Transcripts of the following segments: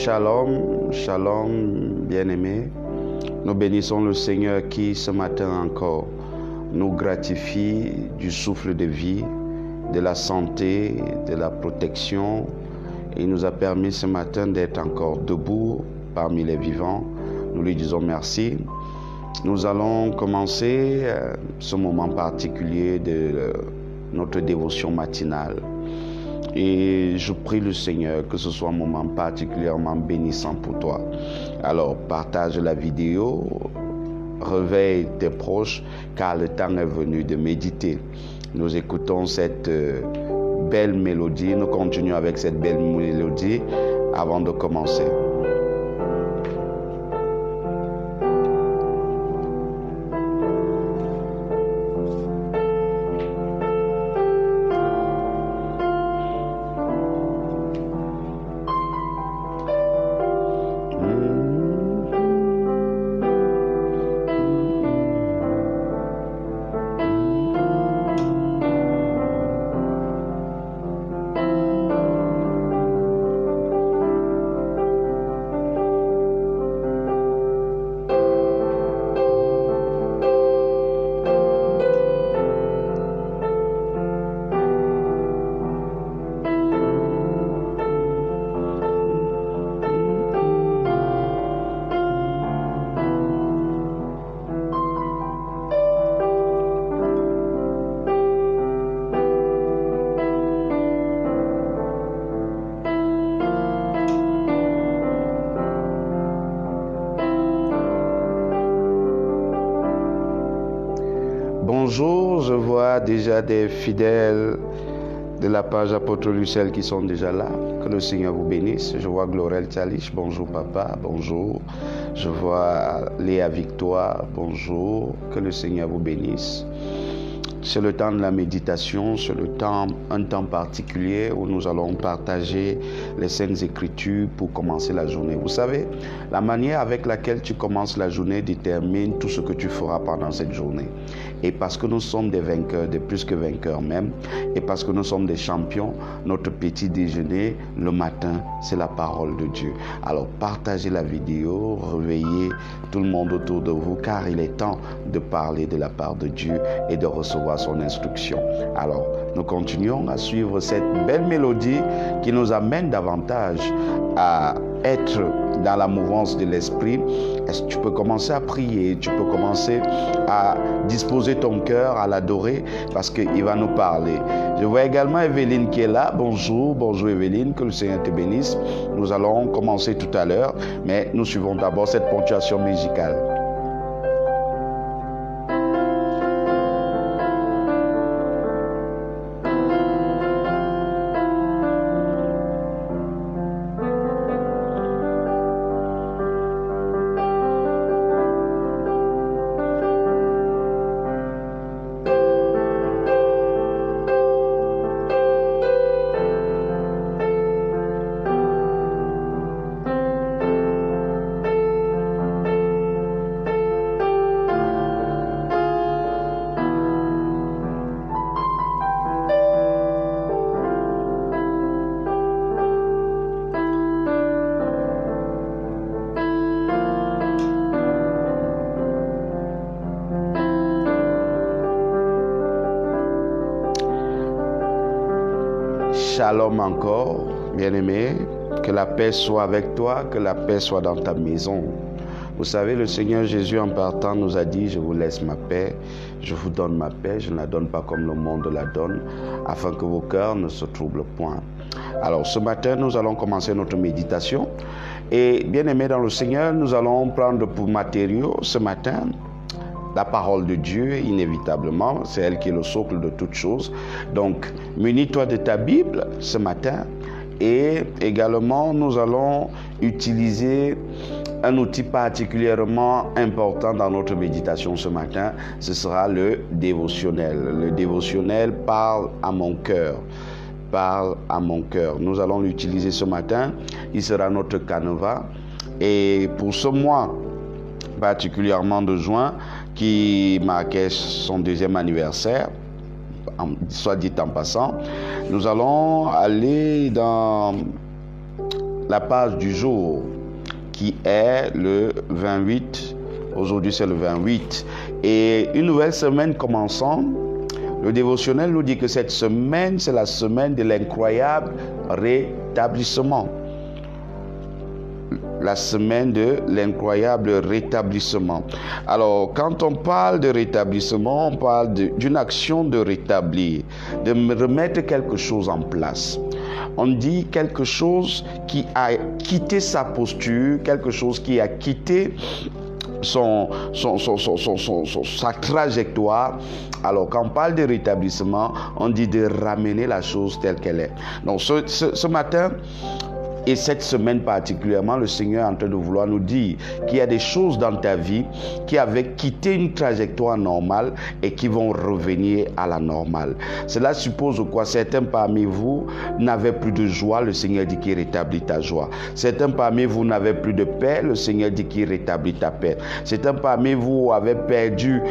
Shalom, shalom, bien-aimés. Nous bénissons le Seigneur qui, ce matin encore, nous gratifie du souffle de vie, de la santé, de la protection. Il nous a permis ce matin d'être encore debout parmi les vivants. Nous lui disons merci. Nous allons commencer ce moment particulier de notre dévotion matinale. Et je prie le Seigneur que ce soit un moment particulièrement bénissant pour toi. Alors, partage la vidéo, réveille tes proches, car le temps est venu de méditer. Nous écoutons cette belle mélodie, nous continuons avec cette belle mélodie avant de commencer. Bonjour, je vois déjà des fidèles de la page Apôtre Lucelle qui sont déjà là. Que le Seigneur vous bénisse. Je vois Glorel Tchalich, bonjour papa, bonjour. Je vois Léa Victoire, bonjour. Que le Seigneur vous bénisse. C'est le temps de la méditation, c'est un temps particulier où nous allons partager les Saintes Écritures pour commencer la journée. Vous savez, la manière avec laquelle tu commences la journée détermine tout ce que tu feras pendant cette journée. Et parce que nous sommes des vainqueurs, des plus que vainqueurs même, et parce que nous sommes des champions, notre petit déjeuner le matin, c'est la parole de Dieu. Alors partagez la vidéo, réveillez tout le monde autour de vous, car il est temps de parler de la part de Dieu et de recevoir son instruction. Alors, nous continuons à suivre cette belle mélodie qui nous amène davantage à être dans la mouvance de l'esprit. Est-ce que tu peux commencer à prier, tu peux commencer à disposer ton cœur, à l'adorer, parce qu'il va nous parler. Je vois également Evelyne qui est là. Bonjour, bonjour Evelyne, que le Seigneur te bénisse. Nous allons commencer tout à l'heure, mais nous suivons d'abord cette ponctuation musicale. Shalom encore, bien-aimé, que la paix soit avec toi, que la paix soit dans ta maison. Vous savez, le Seigneur Jésus en partant nous a dit, je vous laisse ma paix, je vous donne ma paix, je ne la donne pas comme le monde la donne, afin que vos cœurs ne se troublent point. Alors ce matin, nous allons commencer notre méditation et bien-aimé dans le Seigneur, nous allons prendre pour matériau ce matin la parole de Dieu, inévitablement, c'est elle qui est le socle de toutes choses. Donc, munis-toi de ta Bible ce matin et également, nous allons utiliser un outil particulièrement important dans notre méditation ce matin. Ce sera le dévotionnel. Le dévotionnel parle à mon cœur. Parle à mon cœur. Nous allons l'utiliser ce matin. Il sera notre canevas. Et pour ce mois particulièrement de juin, qui marquait son 2e anniversaire, soit dit en passant, nous allons aller dans la page du jour qui est le 28. Aujourd'hui, c'est le 28. Et une nouvelle semaine commençant. Le dévotionnel nous dit que cette semaine, c'est la semaine de l'incroyable rétablissement. La semaine de l'incroyable rétablissement. Alors, quand on parle de rétablissement, on parle d'une action de rétablir, de remettre quelque chose en place. On dit quelque chose qui a quitté sa posture, quelque chose qui a quitté sa trajectoire. Alors, quand on parle de rétablissement, on dit de ramener la chose telle qu'elle est. Donc, ce matin, et cette semaine particulièrement, le Seigneur est en train de vouloir nous dire qu'il y a des choses dans ta vie qui avaient quitté une trajectoire normale et qui vont revenir à la normale. Cela suppose quoi? Certains parmi vous n'avaient plus de joie, le Seigneur dit qu'il rétablit ta joie. Certains parmi vous n'avaient plus de paix, le Seigneur dit qu'il rétablit ta paix. Certains parmi vous avaient perdu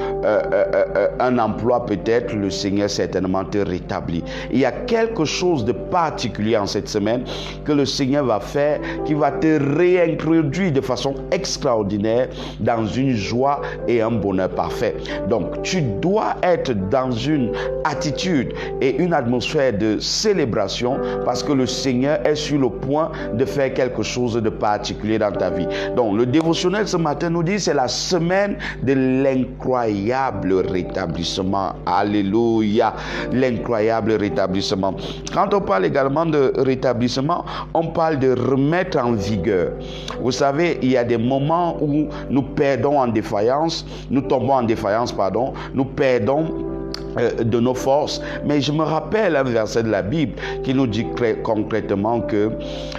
un emploi peut-être, le Seigneur certainement te rétablit. Il y a quelque chose de particulier en cette semaine que le Seigneur va faire, qui va te réintroduire de façon extraordinaire dans une joie et un bonheur parfait. Donc, tu dois être dans une attitude et une atmosphère de célébration parce que le Seigneur est sur le point de faire quelque chose de particulier dans ta vie. Donc, le dévotionnel ce matin nous dit c'est la semaine de l'incroyable rétablissement. Alléluia, l'incroyable rétablissement. Quand on parle également de rétablissement, on parle de remettre en vigueur. Vous savez, il y a des moments où nous perdons en défaillance, nous tombons en défaillance, nous perdons de nos forces. Mais je me rappelle un verset de la Bible qui nous dit concrètement que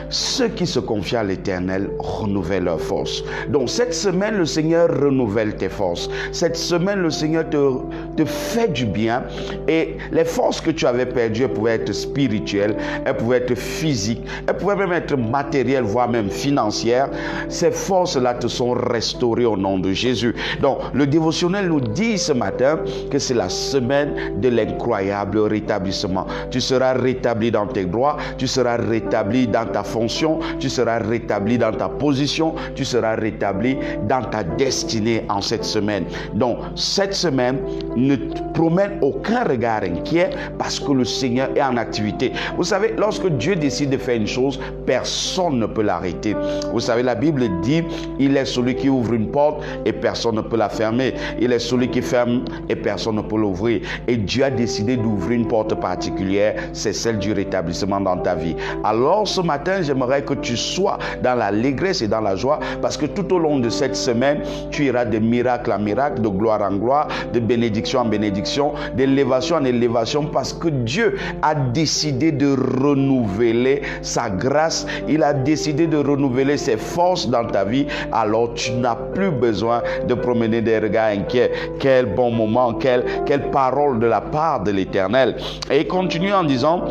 ceux qui se confient à l'Éternel renouvellent leurs forces. Donc cette semaine, le Seigneur renouvelle tes forces. Cette semaine, le Seigneur te fait du bien et les forces que tu avais perdues, elles pouvaient être spirituelles, elles pouvaient être physiques, elles pouvaient même être matérielles, voire même financières. Ces forces-là te sont restaurées au nom de Jésus. Donc le dévotionnel nous dit ce matin que c'est la semaine de l'incroyable rétablissement. Tu seras rétabli dans tes droits, tu seras rétabli dans ta fonction, tu seras rétabli dans ta position, tu seras rétabli dans ta destinée en cette semaine. Donc, cette semaine, ne promène aucun regard inquiet parce que le Seigneur est en activité. Vous savez, lorsque Dieu décide de faire une chose, personne ne peut l'arrêter. Vous savez, la Bible dit, il est celui qui ouvre une porte et personne ne peut la fermer. Il est celui qui ferme et personne ne peut l'ouvrir. Et Dieu a décidé d'ouvrir une porte particulière, c'est celle du rétablissement dans ta vie. Alors ce matin, j'aimerais que tu sois dans l'allégresse et dans la joie parce que tout au long de cette semaine, tu iras de miracle en miracle, de gloire en gloire, de bénédiction en bénédiction, d'élévation en élévation parce que Dieu a décidé de renouveler sa grâce, il a décidé de renouveler ses forces dans ta vie. Alors tu n'as plus besoin de promener des regards inquiets. Quel bon moment, quelle parole de la part de l'Éternel. Et il continue en disant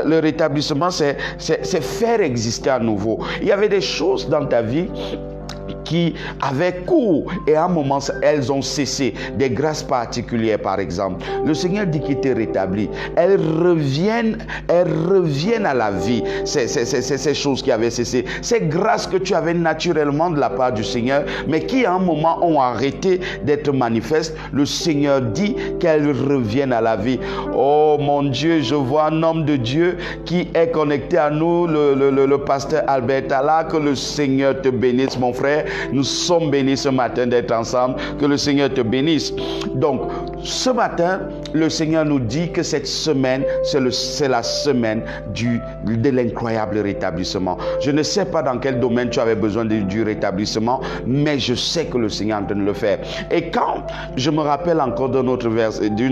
le rétablissement c'est faire exister à nouveau. Il y avait des choses dans ta vie qui avaient cours et à un moment elles ont cessé, des grâces particulières par exemple. Le Seigneur dit qu'il te rétablit. Elles reviennent à la vie, ces choses qui avaient cessé, ces grâces que tu avais naturellement de la part du Seigneur mais qui à un moment ont arrêté d'être manifestes. Le Seigneur dit qu'elles reviennent à la vie. Oh mon Dieu, je vois un homme de Dieu qui est connecté à nous, le pasteur Albert Tala. Que le Seigneur te bénisse mon frère. Nous sommes bénis ce matin d'être ensemble. Que le Seigneur te bénisse. Donc, ce matin, le Seigneur nous dit que cette semaine, c'est la semaine de l'incroyable rétablissement. Je ne sais pas dans quel domaine tu avais besoin du rétablissement, mais je sais que le Seigneur est en train de le faire. Et quand je me rappelle encore d'une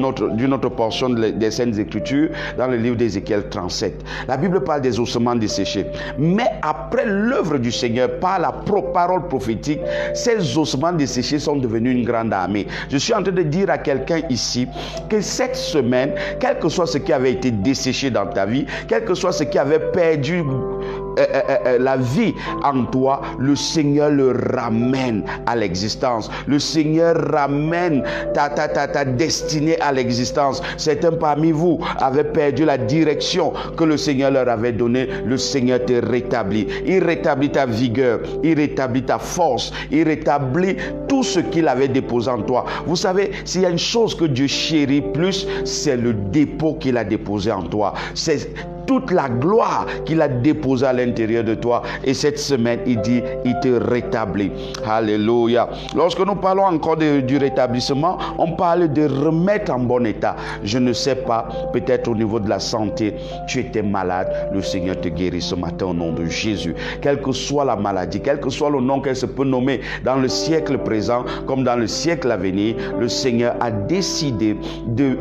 autre portion des Saintes Écritures, dans le livre d'Ézéchiel 37, la Bible parle des ossements desséchés. Mais après l'œuvre du Seigneur, par la parole prophétique, ces ossements desséchés sont devenus une grande armée. Je suis en train de dire à quelqu'un ici que cette semaine, quel que soit ce qui avait été desséché dans ta vie, quel que soit ce qui avait perdu la vie en toi, le Seigneur le ramène à l'existence. Le Seigneur ramène ta destinée à l'existence. Certains parmi vous avaient perdu la direction que le Seigneur leur avait donnée. Le Seigneur te rétablit. Il rétablit ta vigueur, il rétablit ta force, il rétablit tout ce qu'il avait déposé en toi. Vous savez, s'il y a une chose que Dieu chérit plus, c'est le dépôt qu'il a déposé en toi. C'est toute la gloire qu'il a déposée à l'intérieur de toi. Et cette semaine, il dit, il te rétablit. Alléluia. Lorsque nous parlons encore du rétablissement, on parle de remettre en bon état. Je ne sais pas, peut-être au niveau de la santé, tu étais malade, le Seigneur te guérit ce matin au nom de Jésus. Quelle que soit la maladie, quel que soit le nom qu'elle se peut nommer dans le siècle présent comme dans le siècle à venir, le Seigneur a décidé de,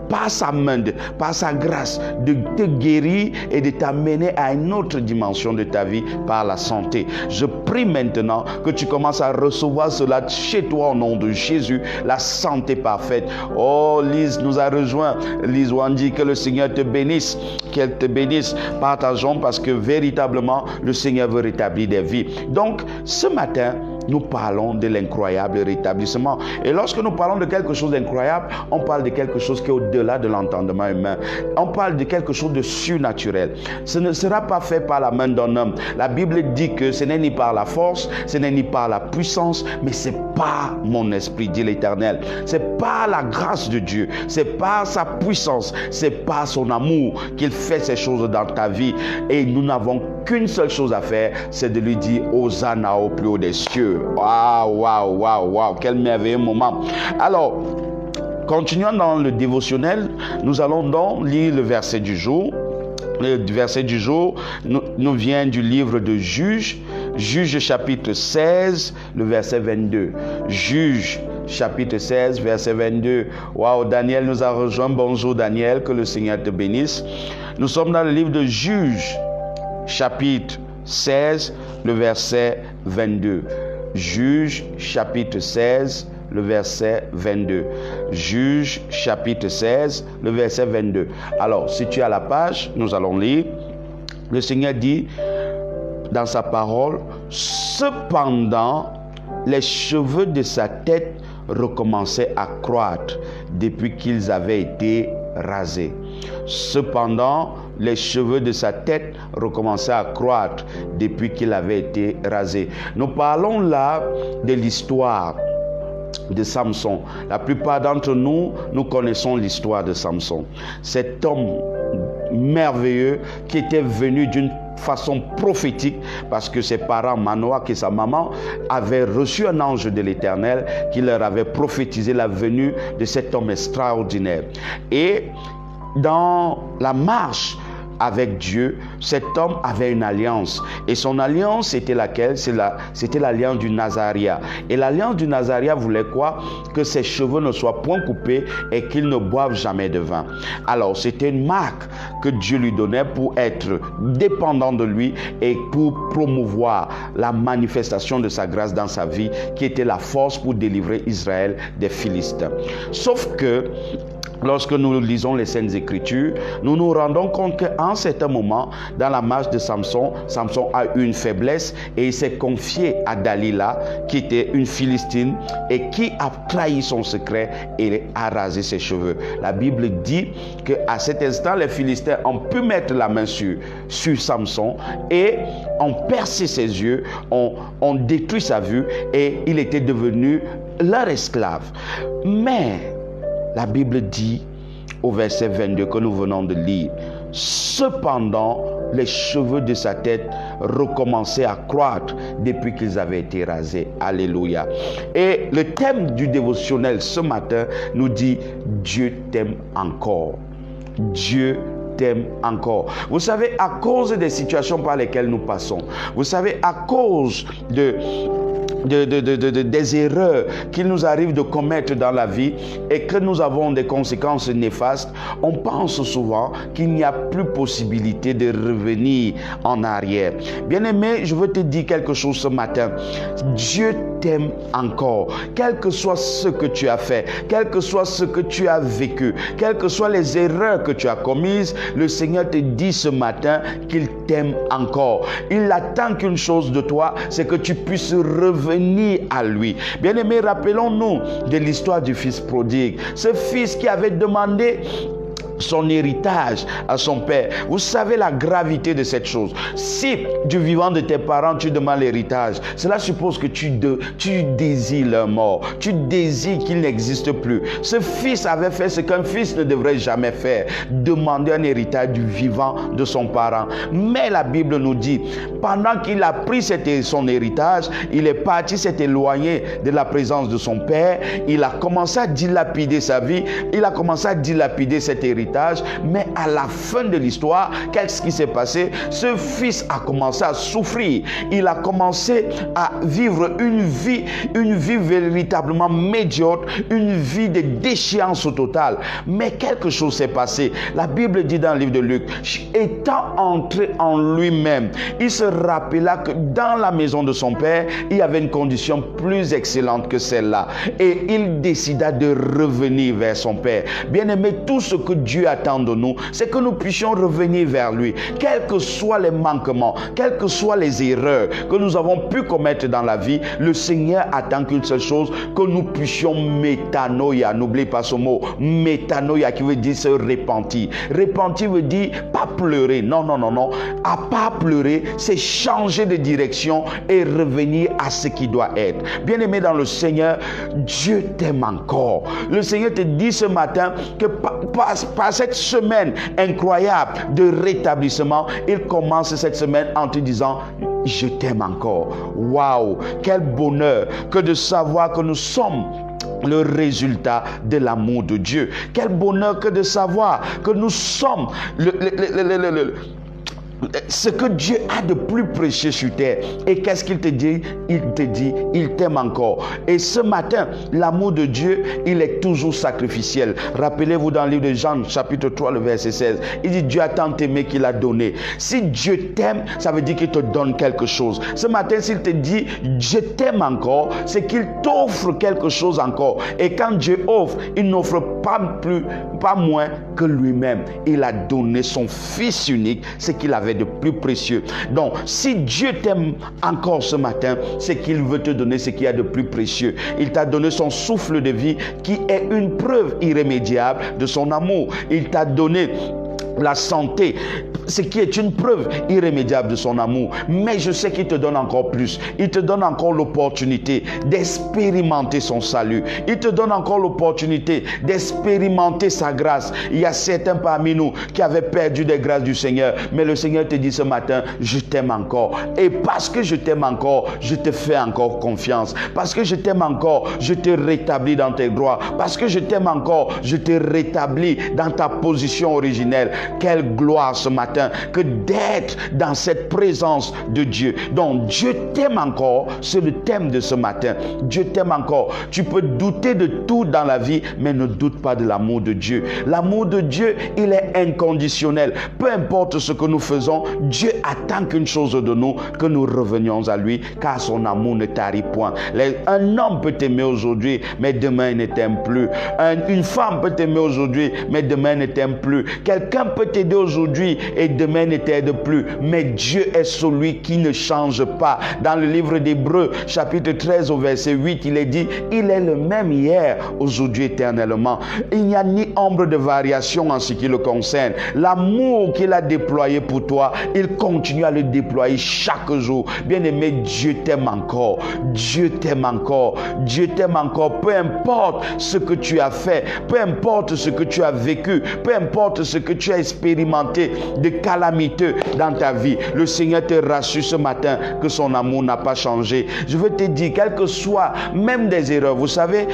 par sa main, par sa grâce, de te guérir et de t'amener à une autre dimension de ta vie par la santé. Je prie maintenant que tu commences à recevoir cela chez toi au nom de Jésus, la santé parfaite. Oh, Lise nous a rejoint. Lise Wandi, que le Seigneur te bénisse, qu'elle te bénisse. Partageons parce que véritablement, le Seigneur veut rétablir des vies. Donc, ce matin, nous parlons de l'incroyable rétablissement. Et lorsque nous parlons de quelque chose d'incroyable, on parle de quelque chose qui est au-delà de l'entendement humain. On parle de quelque chose de surnaturel. Ce ne sera pas fait par la main d'un homme. La Bible dit que ce n'est ni par la force, ce n'est ni par la puissance, mais c'est par mon esprit, dit l'Éternel. C'est par la grâce de Dieu, c'est par sa puissance, c'est par son amour qu'il fait ces choses dans ta vie. Et nous n'avons qu'une seule chose à faire, c'est de lui dire Hosanna au plus haut des cieux. Waouh, waouh, waouh, waouh, quel merveilleux moment. Alors, continuons dans le dévotionnel. Nous allons donc lire le verset du jour. Le verset du jour nous vient du livre de Juges, Juges chapitre 16, le verset 22. Juges chapitre 16, verset 22. Waouh, Daniel nous a rejoint. Bonjour Daniel, que le Seigneur te bénisse. Nous sommes dans le livre de Juges, chapitre 16, le verset 22. Juges chapitre 16, le verset 22. Juges chapitre 16, le verset 22. Alors, si tu es à la page, nous allons lire. Le Seigneur dit dans sa parole, cependant, les cheveux de sa tête recommençaient à croître depuis qu'ils avaient été rasés. Cependant, les cheveux de sa tête recommençaient à croître depuis qu'il avait été rasé. Nous parlons là de l'histoire de Samson. La plupart d'entre nous, nous connaissons l'histoire de Samson. Cet homme merveilleux qui était venu d'une façon prophétique parce que ses parents, Manoah et sa maman, avaient reçu un ange de l'Éternel qui leur avait prophétisé la venue de cet homme extraordinaire. Et dans la marche avec Dieu, cet homme avait une alliance. Et son alliance, c'était laquelle? C'était l'alliance du Nazaréat. Et l'alliance du Nazaréat voulait quoi? Que ses cheveux ne soient point coupés et qu'il ne boive jamais de vin. Alors, c'était une marque que Dieu lui donnait pour être dépendant de lui et pour promouvoir la manifestation de sa grâce dans sa vie, qui était la force pour délivrer Israël des Philistins. Sauf que lorsque nous lisons les Saintes Écritures, nous nous rendons compte qu'à un certain moment, dans la marche de Samson, Samson a eu une faiblesse et il s'est confié à Dalila, qui était une Philistine et qui a trahi son secret et a rasé ses cheveux. La Bible dit qu'à cet instant, les Philistins ont pu mettre la main sur Samson et ont percé ses yeux, ont détruit sa vue et il était devenu leur esclave. Mais la Bible dit au verset 22 que nous venons de lire, cependant, les cheveux de sa tête recommençaient à croître depuis qu'ils avaient été rasés. Alléluia. Et le thème du dévotionnel ce matin nous dit, Dieu t'aime encore. Dieu t'aime encore. Vous savez, à cause des situations par lesquelles nous passons, vous savez, à cause des erreurs qu'il nous arrive de commettre dans la vie et que nous avons des conséquences néfastes, on pense souvent qu'il n'y a plus possibilité de revenir en arrière. Bien-aimé, je veux te dire quelque chose ce matin. Dieu t'aime encore. Quel que soit ce que tu as fait, quel que soit ce que tu as vécu, quelles que soient les erreurs que tu as commises, le Seigneur te dit ce matin qu'il t'aime encore. Il attend qu'une chose de toi, c'est que tu puisses revenir à lui. Bien-aimés, rappelons-nous de l'histoire du fils prodigue. Ce fils qui avait demandé son héritage à son père. Vous savez la gravité de cette chose. Si du vivant de tes parents tu demandes l'héritage, cela suppose que tu désires leur mort, tu désires qu'ils n'existent plus. Ce fils avait fait ce qu'un fils ne devrait jamais faire, demander un héritage du vivant de son parent. Mais la Bible nous dit, pendant qu'il a pris son héritage, il est parti, s'est éloigné de la présence de son père, il a commencé à dilapider sa vie, il a commencé à dilapider cet héritage. Mais à la fin de l'histoire, qu'est-ce qui s'est passé? Ce fils a commencé à souffrir. Il a commencé à vivre une vie véritablement médiocre, une vie de déchéance totale. Mais quelque chose s'est passé. La Bible dit dans le livre de Luc, étant entré en lui-même, il se rappela que dans la maison de son père, il y avait une condition plus excellente que celle-là. Et il décida de revenir vers son père. Bien-aimé, tout ce que Dieu attend de nous, c'est que nous puissions revenir vers lui. Quels que soient les manquements, quelles que soient les erreurs que nous avons pu commettre dans la vie, le Seigneur attend qu'une seule chose, que nous puissions métanoïa. N'oubliez pas ce mot, métanoïa, qui veut dire se repentir. Repentir veut dire pas pleurer. Non. À pas pleurer, c'est changer de direction et revenir à ce qui doit être. Bien-aimé dans le Seigneur, Dieu t'aime encore. Le Seigneur te dit ce matin que par cette semaine incroyable de rétablissement, il commence cette semaine en te disant: je t'aime encore. Waouh, quel bonheur que de savoir que nous sommes le résultat de l'amour de Dieu. Quel bonheur que de savoir que nous sommes ce que Dieu a de plus précieux sur terre. Et qu'est-ce qu'il te dit? Il te dit, il t'aime encore. Et ce matin, l'amour de Dieu, il est toujours sacrificiel. Rappelez-vous dans le livre de Jean, chapitre 3, le verset 16, il dit: Dieu a tant aimé qu'il a donné. Si Dieu t'aime, ça veut dire qu'il te donne quelque chose. Ce matin, s'il te dit je t'aime encore, c'est qu'il t'offre quelque chose encore. Et quand Dieu offre, il n'offre pas moins que lui-même. Il a donné son Fils unique, ce qu'il avait de plus précieux. Donc, si Dieu t'aime encore ce matin, c'est qu'il veut te donner ce qu'il y a de plus précieux. Il t'a donné son souffle de vie qui est une preuve irrémédiable de son amour. Il t'a donné la santé, ce qui est une preuve irrémédiable de son amour. Mais je sais qu'il te donne encore plus. Il te donne encore l'opportunité d'expérimenter son salut. Il te donne encore l'opportunité d'expérimenter sa grâce. Il y a certains parmi nous qui avaient perdu des grâces du Seigneur. Mais le Seigneur te dit ce matin: je t'aime encore. Et parce que je t'aime encore, je te fais encore confiance. Parce que je t'aime encore, je te rétablis dans tes droits. Parce que je t'aime encore, je te rétablis dans ta position originelle. Quelle gloire ce matin que d'être dans cette présence de Dieu. Donc Dieu t'aime encore, c'est le thème de ce matin. Dieu t'aime encore. Tu peux douter de tout dans la vie, mais ne doute pas de l'amour de Dieu. L'amour de Dieu, il est inconditionnel. Peu importe ce que nous faisons, Dieu attend qu'une chose de nous, que nous revenions à lui, car son amour ne tarit point. Un homme peut t'aimer aujourd'hui, mais demain il ne t'aime plus. Une femme peut t'aimer aujourd'hui, mais demain il ne t'aime plus. Quelqu'un peut t'aider aujourd'hui et demain ne t'aide plus. Mais Dieu est celui qui ne change pas. Dans le livre d'Hébreux, chapitre 13 au verset 8, il est dit: il est le même hier, aujourd'hui, éternellement. Il n'y a ni ombre de variation en ce qui le concerne. L'amour qu'il a déployé pour toi, il continue à le déployer chaque jour. Bien-aimé, Dieu t'aime encore. Dieu t'aime encore. Dieu t'aime encore. Peu importe ce que tu as fait, peu importe ce que tu as vécu, peu importe ce que tu as expérimenté, de calamiteux dans ta vie, le Seigneur te rassure ce matin que son amour n'a pas changé. Je veux te dire, quel que soit, même des erreurs, vous savez,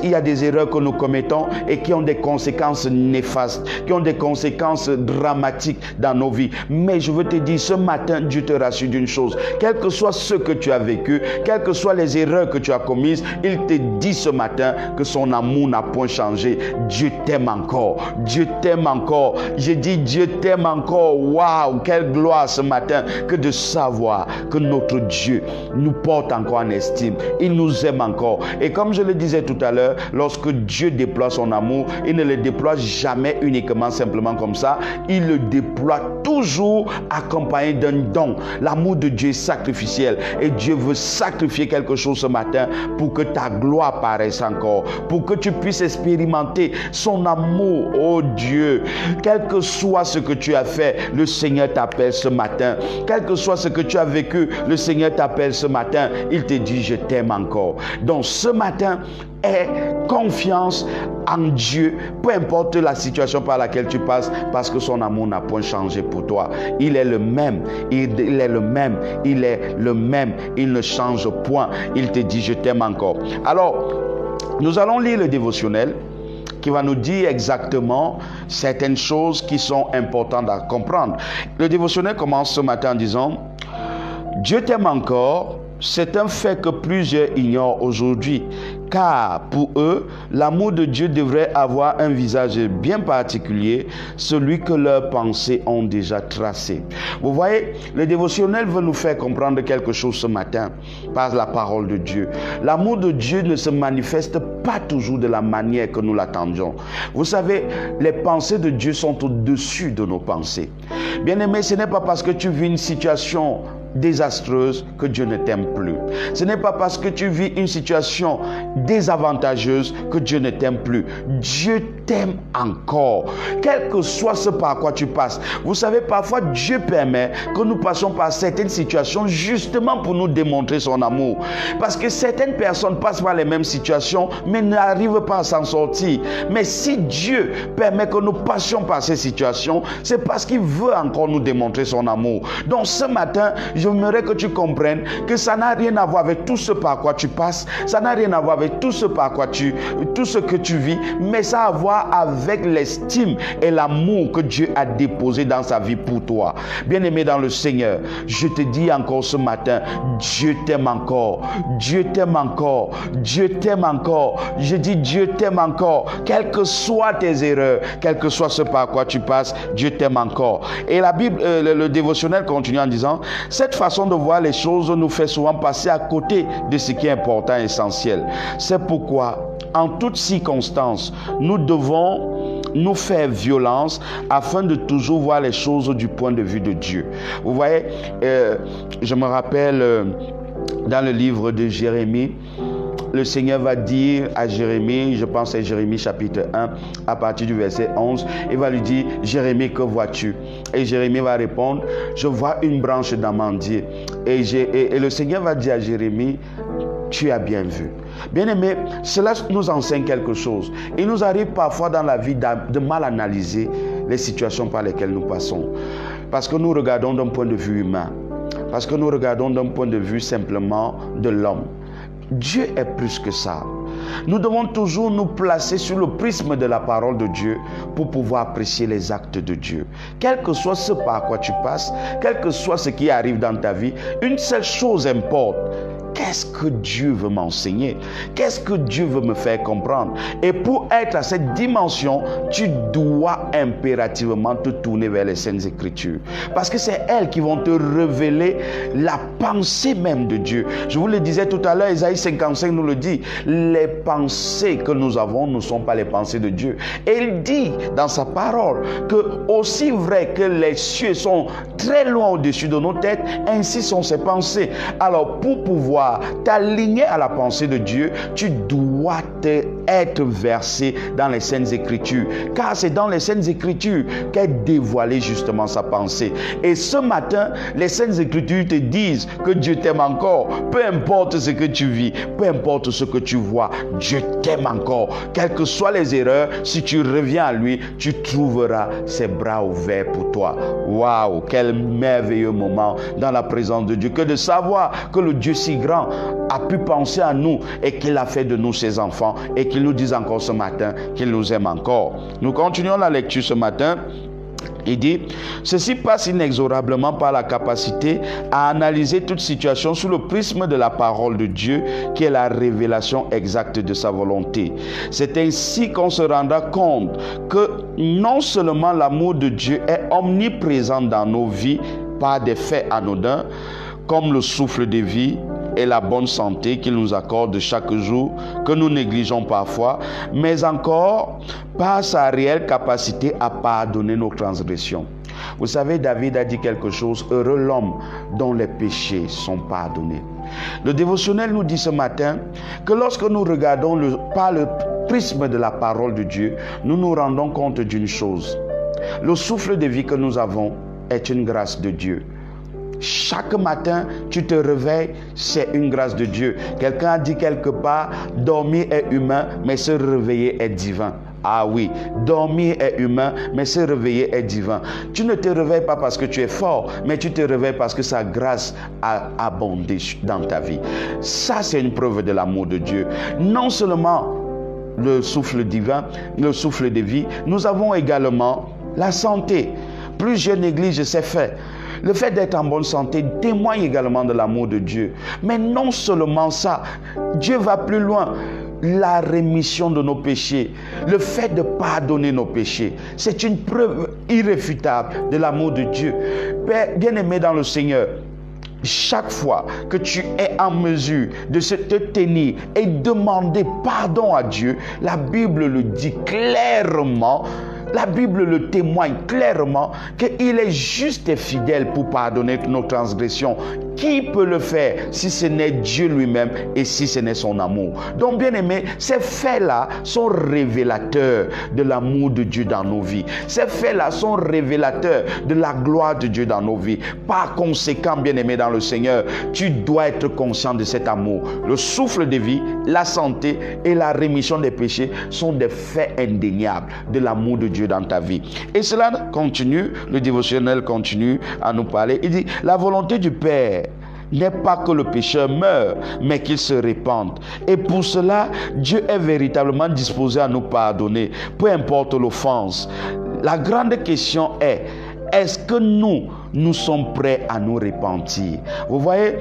il y a des erreurs que nous commettons et qui ont des conséquences néfastes, qui ont des conséquences dramatiques dans nos vies. Mais je veux te dire, ce matin, Dieu te rassure d'une chose, quel que soit ce que tu as vécu, quelles que soient les erreurs que tu as commises, il te dit ce matin que son amour n'a point changé. Dieu t'aime encore. Dieu t'aime encore. J'ai dit Dieu t'aime encore. Waouh, quelle gloire ce matin que de savoir que notre Dieu nous porte encore en estime. Il nous aime encore. Et comme je le disais tout à l'heure, lorsque Dieu déploie son amour, il ne le déploie jamais uniquement simplement comme ça. Il le déploie toujours accompagné d'un don. L'amour de Dieu est sacrificiel et Dieu veut sacrifier quelque chose ce matin pour que ta gloire paraisse encore, pour que tu puisses expérimenter son amour. Oh Dieu, quel que soit ce que tu as fait, le Seigneur t'appelle ce matin. Quel que soit ce que tu as vécu, le Seigneur t'appelle ce matin. Il te dit je t'aime encore. Donc ce matin, aie confiance en Dieu, peu importe la situation par laquelle tu passes, parce que son amour n'a point changé pour toi. Il est le même, il est le même, il est le même, il ne change point. Il te dit je t'aime encore. Alors, nous allons lire le dévotionnel qui va nous dire exactement certaines choses qui sont importantes à comprendre. Le dévotionnel commence ce matin en disant « Dieu t'aime encore ». C'est un fait que plusieurs ignorent aujourd'hui, car pour eux, l'amour de Dieu devrait avoir un visage bien particulier, celui que leurs pensées ont déjà tracé. Vous voyez, le dévotionnel veut nous faire comprendre quelque chose ce matin par la parole de Dieu. L'amour de Dieu ne se manifeste pas toujours de la manière que nous l'attendions. Vous savez, les pensées de Dieu sont au-dessus de nos pensées. Bien-aimé, ce n'est pas parce que tu vis une situation désastreuse que Dieu ne t'aime plus. Ce n'est pas parce que tu vis une situation désavantageuse que Dieu ne t'aime plus. Dieu t'aime encore. Quel que soit ce par quoi tu passes. Vous savez, parfois Dieu permet que nous passions par certaines situations justement pour nous démontrer son amour. Parce que certaines personnes passent par les mêmes situations mais n'arrivent pas à s'en sortir. Mais si Dieu permet que nous passions par ces situations, c'est parce qu'il veut encore nous démontrer son amour. Donc ce matin, j'aimerais que tu comprennes que ça n'a rien à voir avec tout ce par quoi tu passes, ça n'a rien à voir avec tout ce par quoi tout ce que tu vis, mais ça a à voir avec l'estime et l'amour que Dieu a déposé dans sa vie pour toi. Bien-aimé dans le Seigneur, je te dis encore ce matin, Dieu t'aime encore, Dieu t'aime encore, Dieu t'aime encore. Je dis Dieu t'aime encore, quelles que soient tes erreurs, quel que soit ce par quoi tu passes, Dieu t'aime encore. Et la Bible, le dévotionnel continue en disant, cette façon de voir les choses nous fait souvent passer à côté de ce qui est important et essentiel. C'est pourquoi, en toutes circonstances, nous devons nous faire violence afin de toujours voir les choses du point de vue de Dieu. Vous voyez, je me rappelle dans le livre de Jérémie, le Seigneur va dire à Jérémie, je pense à Jérémie chapitre 1, à partir du verset 11, il va lui dire, Jérémie, que vois-tu? Et Jérémie va répondre, je vois une branche d'amandier. Et le Seigneur va dire à Jérémie, tu as bien vu. Bien-aimé, cela nous enseigne quelque chose. Il nous arrive parfois dans la vie de mal analyser les situations par lesquelles nous passons. Parce que nous regardons d'un point de vue humain. Parce que nous regardons d'un point de vue simplement de l'homme. Dieu est plus que ça. Nous devons toujours nous placer sur le prisme de la parole de Dieu pour pouvoir apprécier les actes de Dieu. Quel que soit ce par quoi tu passes, quel que soit ce qui arrive dans ta vie, une seule chose importe. Qu'est-ce que Dieu veut m'enseigner? Qu'est-ce que Dieu veut me faire comprendre? Et pour être à cette dimension, tu dois impérativement te tourner vers les Saintes Écritures. Parce que c'est elles qui vont te révéler la pensée même de Dieu. Je vous le disais tout à l'heure, Isaïe 55 nous le dit. Les pensées que nous avons ne sont pas les pensées de Dieu. Et il dit dans sa parole que aussi vrai que les cieux sont très loin au-dessus de nos têtes, ainsi sont ses pensées. Alors pour pouvoir pouvoir t'aligner à la pensée de Dieu, tu dois être versé dans les Saintes Écritures. Car c'est dans les Saintes Écritures qu'est dévoilée justement sa pensée. Et ce matin, les Saintes Écritures te disent que Dieu t'aime encore. Peu importe ce que tu vis, peu importe ce que tu vois, Dieu t'aime encore. Quelles que soient les erreurs, si tu reviens à lui, tu trouveras ses bras ouverts pour toi. Waouh, quel merveilleux moment dans la présence de Dieu, que de savoir que le Dieu si grand a pu penser à nous et qu'il a fait de nous ses enfants et qu'il nous dise encore ce matin qu'il nous aime encore. Nous continuons la lecture ce matin. Il dit, ceci passe inexorablement par la capacité à analyser toute situation sous le prisme de la parole de Dieu, qui est la révélation exacte de sa volonté. C'est ainsi qu'on se rendra compte que non seulement l'amour de Dieu est omniprésent dans nos vies par des faits anodins, comme le souffle de vie et la bonne santé qu'il nous accorde chaque jour, que nous négligeons parfois, mais encore par sa réelle capacité à pardonner nos transgressions. Vous savez, David a dit quelque chose, heureux l'homme dont les péchés sont pardonnés. Le dévotionnel nous dit ce matin que lorsque nous regardons par le prisme de la parole de Dieu, nous nous rendons compte d'une chose. Le souffle de vie que nous avons est une grâce de Dieu. Chaque matin, tu te réveilles, c'est une grâce de Dieu. Quelqu'un a dit quelque part, dormir est humain, mais se réveiller est divin. Ah oui, dormir est humain, mais se réveiller est divin. Tu ne te réveilles pas parce que tu es fort, mais tu te réveilles parce que sa grâce a abondé dans ta vie. Ça, c'est une preuve de l'amour de Dieu. Non seulement le souffle divin, le souffle de vie, nous avons également la santé. Plus je néglige ces faits, le fait d'être en bonne santé témoigne également de l'amour de Dieu. Mais non seulement ça, Dieu va plus loin. La rémission de nos péchés, le fait de pardonner nos péchés, c'est une preuve irréfutable de l'amour de Dieu. Père bien-aimé dans le Seigneur, chaque fois que tu es en mesure de te tenir et demander pardon à Dieu, la Bible le dit clairement. La Bible le témoigne clairement qu'il est juste et fidèle pour pardonner nos transgressions. Qui peut le faire si ce n'est Dieu lui-même et si ce n'est son amour? Donc, bien aimé, ces faits-là sont révélateurs de l'amour de Dieu dans nos vies. Ces faits-là sont révélateurs de la gloire de Dieu dans nos vies. Par conséquent, bien aimé dans le Seigneur, tu dois être conscient de cet amour. Le souffle de vie, la santé et la rémission des péchés sont des faits indéniables de l'amour de Dieu dans ta vie. Et cela continue, le dévotionnel continue à nous parler. Il dit, la volonté du Père n'est pas que le pécheur meure, mais qu'il se répande. Et pour cela, Dieu est véritablement disposé à nous pardonner, peu importe l'offense. La grande question est, est-ce que nous sommes prêts à nous repentir? Vous voyez,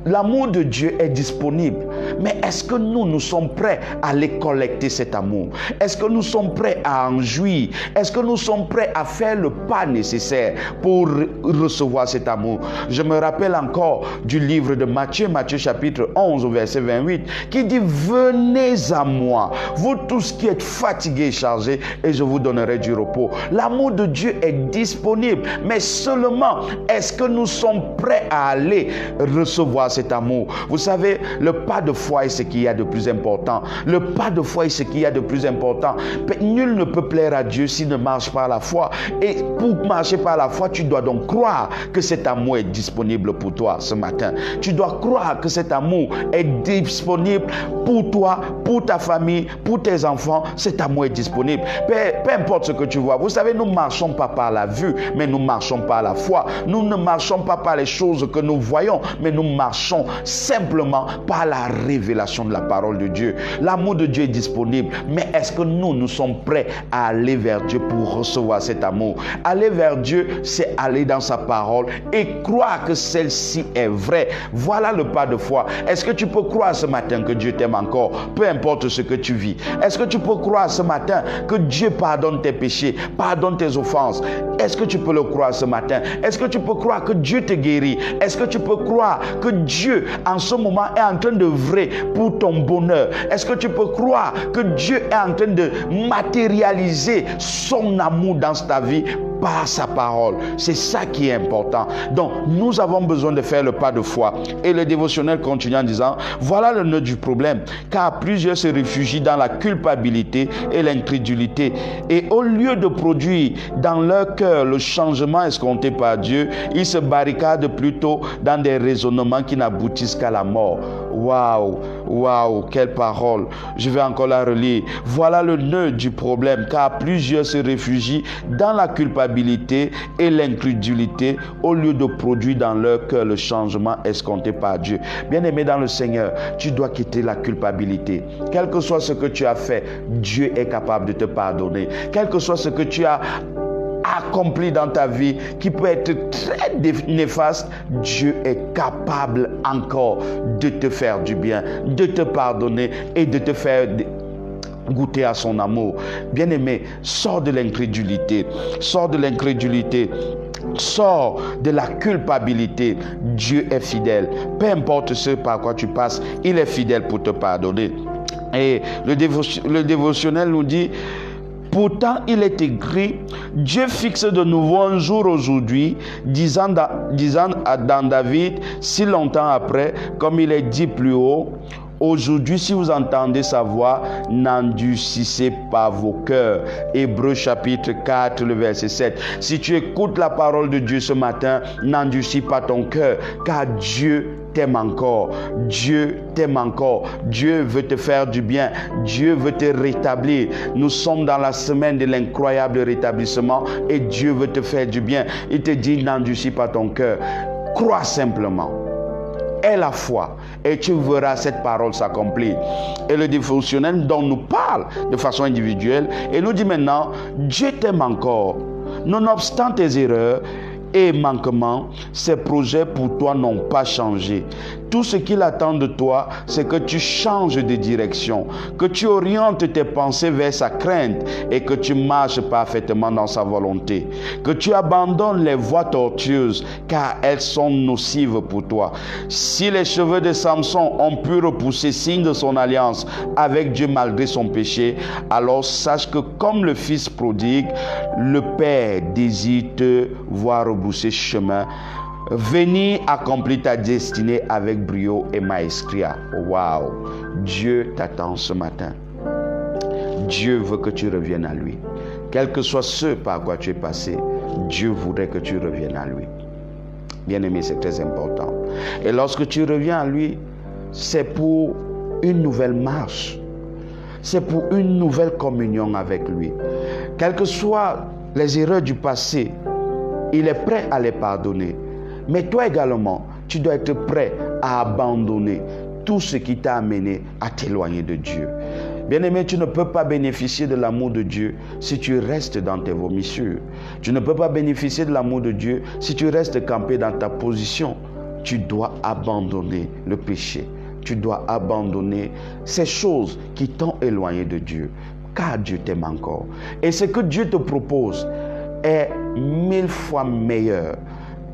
l'amour de Dieu est disponible. Mais est-ce que nous sommes prêts à aller collecter cet amour? Est-ce que nous sommes prêts à en jouir? Est-ce que nous sommes prêts à faire le pas nécessaire pour recevoir cet amour? Je me rappelle encore du livre de Matthieu chapitre 11 au verset 28, qui dit, venez à moi, vous tous qui êtes fatigués et chargés, et je vous donnerai du repos. L'amour de Dieu est disponible, mais seulement est-ce que nous sommes prêts à aller recevoir cet amour? Vous savez, le pas de foi est ce qu'il y a de plus important. Le pas de foi est ce qu'il y a de plus important. Nul ne peut plaire à Dieu s'il ne marche pas à la foi. Et pour marcher par la foi, tu dois donc croire que cet amour est disponible pour toi ce matin. Tu dois croire que cet amour est disponible pour toi, pour ta famille, pour tes enfants. Cet amour est disponible. Peu importe ce que tu vois. Vous savez, nous ne marchons pas par la vue, mais nous marchons par la foi. Nous ne marchons pas par les choses que nous voyons, mais nous marchons simplement par la révélation de la parole de Dieu. L'amour de Dieu est disponible, mais est-ce que nous sommes prêts à aller vers Dieu pour recevoir cet amour? Aller vers Dieu, c'est aller dans sa parole et croire que celle-ci est vraie. Voilà le pas de foi. Est-ce que tu peux croire ce matin que Dieu t'aime encore, peu importe ce que tu vis? Est-ce que tu peux croire ce matin que Dieu pardonne tes péchés, pardonne tes offenses? Est-ce que tu peux le croire ce matin? Est-ce que tu peux croire que Dieu te guérit? Est-ce que tu peux croire que Dieu en ce moment est en train d'œuvrer pour ton bonheur? Est-ce que tu peux croire que Dieu est en train de matérialiser son amour dans ta vie par sa parole. C'est ça qui est important. Donc, nous avons besoin de faire le pas de foi. Et le dévotionnel continue en disant, voilà le nœud du problème, car plusieurs se réfugient dans la culpabilité et l'incrédulité. Et au lieu de produire dans leur cœur le changement escompté par Dieu, ils se barricadent plutôt dans des raisonnements qui n'aboutissent qu'à la mort. Waouh, waouh, quelle parole. Je vais encore la relire. Voilà le nœud du problème, car plusieurs se réfugient dans la culpabilité et l'incrédulité au lieu de produire dans leur cœur le changement escompté par Dieu. Bien-aimé dans le Seigneur, tu dois quitter la culpabilité. Quel que soit ce que tu as fait, Dieu est capable de te pardonner. Quel que soit ce que tu as accompli dans ta vie, qui peut être très néfaste, Dieu est capable encore de te faire du bien, de te pardonner et de te faire goûter à son amour. Bien-aimé, sors de l'incrédulité, sors de l'incrédulité, sors de la culpabilité. Dieu est fidèle. Peu importe ce par quoi tu passes, il est fidèle pour te pardonner. Et le dévotionnel nous dit, pourtant, il est écrit, Dieu fixe de nouveau un jour aujourd'hui, disant dans David, si longtemps après, comme il est dit plus haut, aujourd'hui, si vous entendez sa voix, n'endurcissez pas vos cœurs. Hébreux chapitre 4, le verset 7. Si tu écoutes la parole de Dieu ce matin, n'endurcis pas ton cœur, car Dieu t'aime encore. Dieu t'aime encore. Dieu veut te faire du bien. Dieu veut te rétablir. Nous sommes dans la semaine de l'incroyable rétablissement et Dieu veut te faire du bien. Il te dit, n'endurcis pas ton cœur. Crois simplement. Aie la foi et tu verras cette parole s'accomplir. Et le dévotionnel dont nous parle de façon individuelle et nous dit maintenant, Dieu t'aime encore. Nonobstant tes erreurs et manquements, ses projets pour toi n'ont pas changé. Tout ce qu'il attend de toi, c'est que tu changes de direction, que tu orientes tes pensées vers sa crainte et que tu marches parfaitement dans sa volonté. Que tu abandonnes les voies tortueuses car elles sont nocives pour toi. Si les cheveux de Samson ont pu repousser signe de son alliance avec Dieu malgré son péché, alors sache que comme le fils prodigue, le Père désire te voir rebrousser chemin, venir accomplir ta destinée avec brio et maestria. Waouh! Dieu t'attend ce matin. Dieu veut que tu reviennes à lui. Quel que soit ce par quoi tu es passé, Dieu voudrait que tu reviennes à lui. Bien-aimé, c'est très important. Et lorsque tu reviens à lui, c'est pour une nouvelle marche. C'est pour une nouvelle communion avec lui. Quelles que soient les erreurs du passé, il est prêt à les pardonner. Mais toi également, tu dois être prêt à abandonner tout ce qui t'a amené à t'éloigner de Dieu. Bien-aimé, tu ne peux pas bénéficier de l'amour de Dieu si tu restes dans tes vomissures. Tu ne peux pas bénéficier de l'amour de Dieu si tu restes campé dans ta position. Tu dois abandonner le péché. Tu dois abandonner ces choses qui t'ont éloigné de Dieu. Car Dieu t'aime encore. Et ce que Dieu te propose est 1000 fois meilleur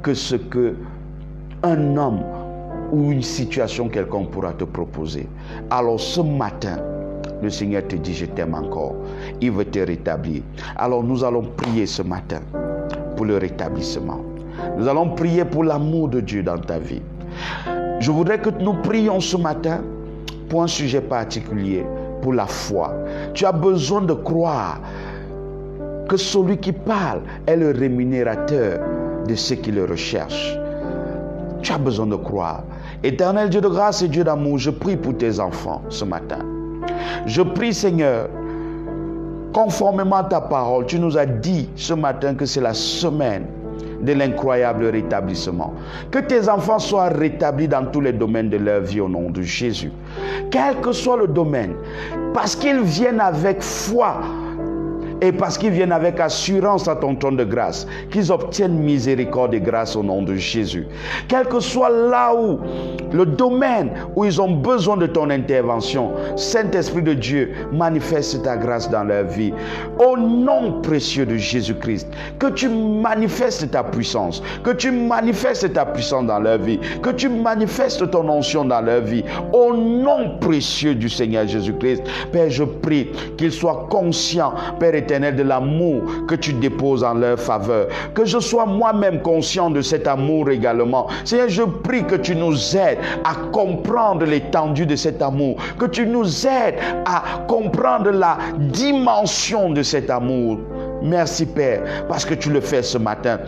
que ce que un homme ou une situation quelconque pourra te proposer. Alors ce matin, le Seigneur te dit, je t'aime encore. Il veut te rétablir. Alors nous allons prier ce matin pour le rétablissement. Nous allons prier pour l'amour de Dieu dans ta vie. Je voudrais que nous prions ce matin pour un sujet particulier, pour la foi. Tu as besoin de croire que celui qui parle est le rémunérateur de ceux qui le recherchent. Tu as besoin de croire. Éternel Dieu de grâce et Dieu d'amour, je prie pour tes enfants ce matin. Je prie, Seigneur, conformément à ta parole, tu nous as dit ce matin que c'est la semaine de l'incroyable rétablissement. Que tes enfants soient rétablis dans tous les domaines de leur vie au nom de Jésus. Quel que soit le domaine, parce qu'ils viennent avec foi et parce qu'ils viennent avec assurance à ton trône de grâce, qu'ils obtiennent miséricorde et grâce au nom de Jésus. Quel que soit là où, le domaine où ils ont besoin de ton intervention, Saint-Esprit de Dieu, manifeste ta grâce dans leur vie. Au nom précieux de Jésus-Christ, que tu manifestes ta puissance, que tu manifestes ta puissance dans leur vie, que tu manifestes ton onction dans leur vie. Au nom précieux du Seigneur Jésus-Christ, Père, je prie qu'ils soient conscients, Père éternel, de l'amour que tu déposes en leur faveur. Que je sois moi-même conscient de cet amour également. Seigneur, je prie que tu nous aides à comprendre l'étendue de cet amour, que tu nous aides à comprendre la dimension de cet amour. Merci Père, parce que tu le fais ce matin.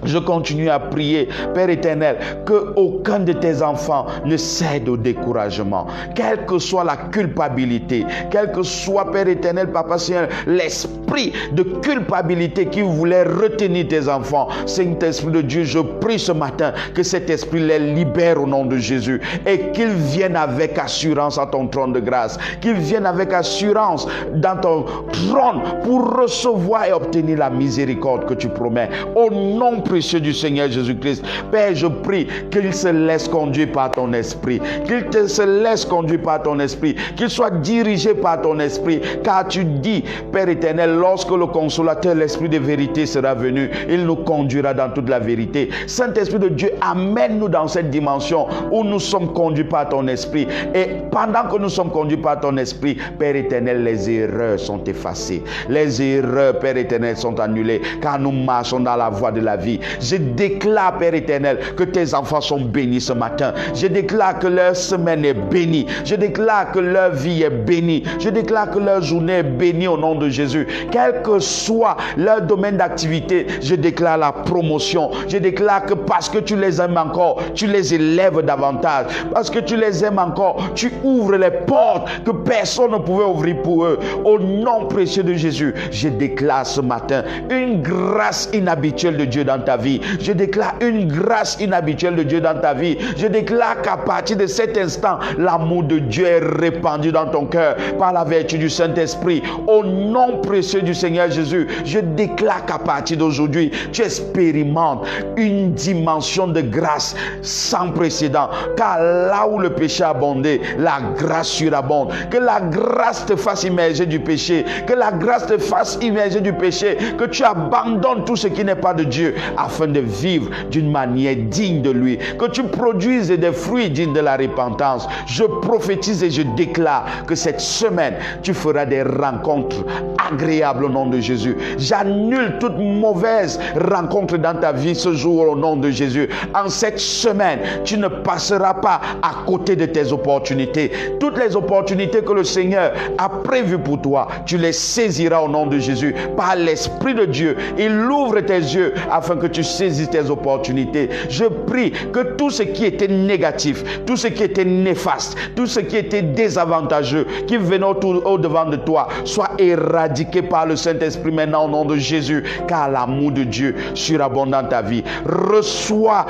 Je continue à prier, Père éternel, qu'aucun de tes enfants ne cède au découragement, quelle que soit la culpabilité, quel que soit, Père éternel, Papa Seigneur, l'esprit de culpabilité qui voulait retenir tes enfants. Saint-Esprit de Dieu, je prie ce matin que cet esprit les libère au nom de Jésus et qu'ils viennent avec assurance à ton trône de grâce, qu'ils viennent avec assurance dans ton trône pour recevoir et obtenir la miséricorde que tu promets. Au nom précieux du Seigneur Jésus-Christ, Père, je prie qu'il se laisse conduire par ton esprit, qu'il se laisse conduire par ton esprit, qu'il soit dirigé par ton esprit, car tu dis, Père éternel, lorsque le consolateur, l'esprit de vérité sera venu, il nous conduira dans toute la vérité. Saint-Esprit de Dieu, amène-nous dans cette dimension où nous sommes conduits par ton esprit, et pendant que nous sommes conduits par ton esprit, Père éternel, les erreurs sont effacées, les erreurs, Père éternel, sont annulées, car nous marchons dans la voie de la vie. Je déclare, Père éternel, que tes enfants sont bénis ce matin. Je déclare que leur semaine est bénie. Je déclare que leur vie est bénie. Je déclare que leur journée est bénie au nom de Jésus. Quel que soit leur domaine d'activité, je déclare la promotion. Je déclare que parce que tu les aimes encore, tu les élèves davantage. Parce que tu les aimes encore, tu ouvres les portes que personne ne pouvait ouvrir pour eux. Au nom précieux de Jésus, je déclare ce matin une grâce inhabituelle de Dieu dans ta vie. Je déclare une grâce inhabituelle de Dieu dans ta vie. Je déclare qu'à partir de cet instant, l'amour de Dieu est répandu dans ton cœur par la vertu du Saint-Esprit. Au nom précieux du Seigneur Jésus, je déclare qu'à partir d'aujourd'hui, tu expérimentes une dimension de grâce sans précédent. Car là où le péché a abondé, la grâce surabonde. Que la grâce te fasse immerger du péché. Que la grâce te fasse immerger du péché. Que tu abandonnes tout ce qui n'est pas de Dieu, afin de vivre d'une manière digne de lui, que tu produises des fruits dignes de la repentance. Je prophétise et je déclare que cette semaine, tu feras des rencontres agréables au nom de Jésus. J'annule toute mauvaise rencontre dans ta vie ce jour au nom de Jésus. En cette semaine, tu ne passeras pas à côté de tes opportunités. Toutes les opportunités que le Seigneur a prévues pour toi, tu les saisiras au nom de Jésus. Par l'Esprit de Dieu, il ouvre tes yeux afin que tu saisisses tes opportunités. Je prie que tout ce qui était négatif, tout ce qui était néfaste, tout ce qui était désavantageux, qui venait au-devant de toi, soit éradiqué par le Saint-Esprit maintenant au nom de Jésus, car l'amour de Dieu surabonde dans ta vie. Reçois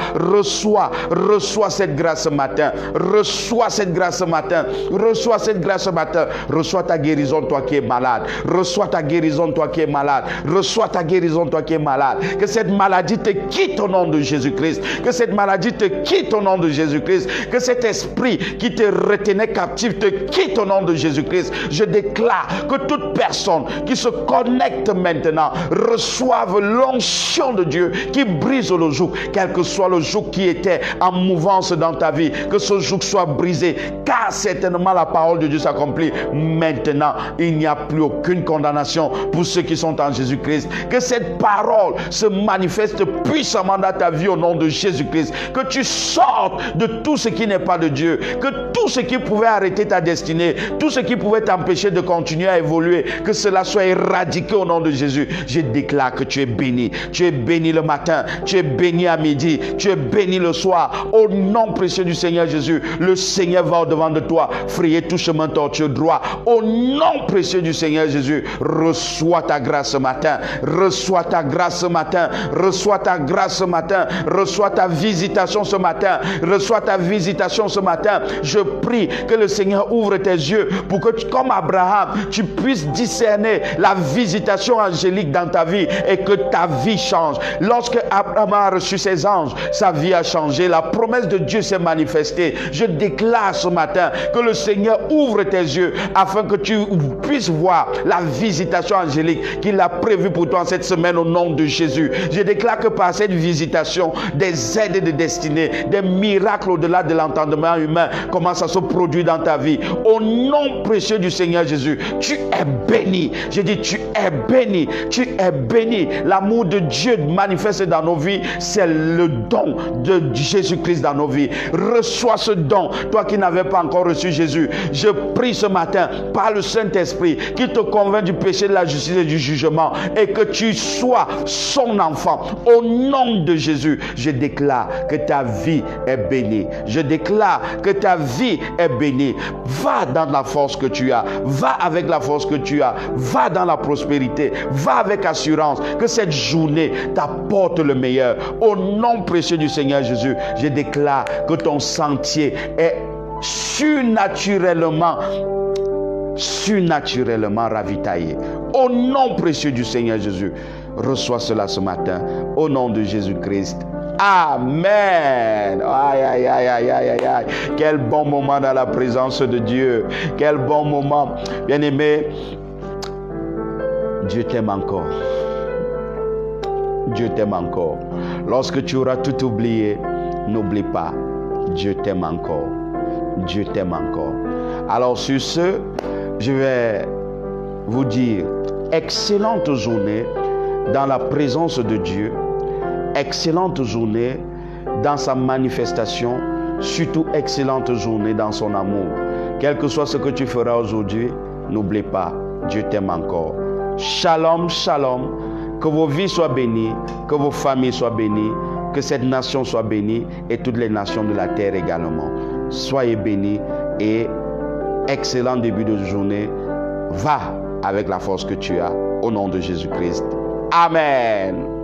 cette grâce ce matin. Reçois cette grâce ce matin. Reçois cette grâce ce matin. Reçois ta guérison, toi qui es malade. Reçois ta guérison, toi qui es malade. Reçois ta guérison, toi qui es malade. Que cette maladie te quitte au nom de Jésus-Christ. Que cette maladie te quitte au nom de Jésus-Christ. Que cet esprit qui te retenait captif te quitte au nom de Jésus-Christ. Je déclare que toute personne qui se connecte maintenant reçoive l'onction de Dieu qui brise le joug. Quel que soit le joug qui était en mouvance dans ta vie, que ce joug soit brisé, car certainement la parole de Dieu s'accomplit. Maintenant, il n'y a plus aucune condamnation pour ceux qui sont en Jésus-Christ. Que cette parole se manifeste puissamment dans ta vie au nom de Jésus-Christ. Que tu sortes de tout ce qui n'est pas de Dieu. Que tout ce qui pouvait arrêter ta destinée, tout ce qui pouvait t'empêcher de continuer à évoluer, que cela soit éradiqué au nom de Jésus. Je déclare que tu es béni. Tu es béni le matin, tu es béni à midi, tu es béni le soir. Au nom précieux du Seigneur Jésus, le Seigneur va au-devant de toi, frayer tout chemin tortueux droit. Au nom précieux du Seigneur Jésus, reçois ta grâce ce matin. Reçois ta grâce ce matin. Reçois ta grâce ce matin. Reçois ta visitation ce matin. Reçois ta visitation ce matin. Je prie que le Seigneur ouvre tes yeux pour que, comme Abraham, tu puisses discerner la visitation angélique dans ta vie et que ta vie change. Lorsque Abraham a reçu ses anges, sa vie a changé. La promesse de Dieu s'est manifestée. Je déclare ce matin que le Seigneur ouvre tes yeux afin que tu puisses voir la visitation angélique qu'il a prévue pour toi cette semaine au nom de Jésus. Je déclare que par cette visitation, des aides de destinée, des miracles au-delà de l'entendement humain commencent ça se produit dans ta vie. Au nom précieux du Seigneur Jésus, tu es béni. Je dis, tu es béni. Tu es béni. L'amour de Dieu manifesté dans nos vies, c'est le don de Jésus-Christ dans nos vies. Reçois ce don. Toi qui n'avais pas encore reçu Jésus, je prie ce matin par le Saint-Esprit qui te convainc du péché, de la justice et du jugement, et que tu sois son enfant. Au nom de Jésus, je déclare que ta vie est bénie. Je déclare que ta vie est bénie. Va dans la force que tu as. Va avec la force que tu as. Va dans la prospérité. Va avec assurance. Que cette journée t'apporte le meilleur. Au nom précieux du Seigneur Jésus, je déclare que ton sentier est surnaturellement ravitaillé. Au nom précieux du Seigneur Jésus, reçois cela ce matin. Au nom de Jésus-Christ. Amen. Aïe, aïe, aïe, aïe, aïe, aïe, aïe. Quel bon moment dans la présence de Dieu. Quel bon moment. Bien-aimé, Dieu t'aime encore. Dieu t'aime encore. Lorsque tu auras tout oublié, n'oublie pas, Dieu t'aime encore. Dieu t'aime encore. Alors sur ce, je vais vous dire, excellente journée dans la présence de Dieu. Excellente journée dans sa manifestation. Surtout excellente journée dans son amour. Quel que soit ce que tu feras aujourd'hui, n'oublie pas, Dieu t'aime encore. Shalom, shalom. Que vos vies soient bénies, que vos familles soient bénies, que cette nation soit bénie et toutes les nations de la terre également. Soyez bénis et excellent début de journée. Va avec la force que tu as au nom de Jésus-Christ. Amen.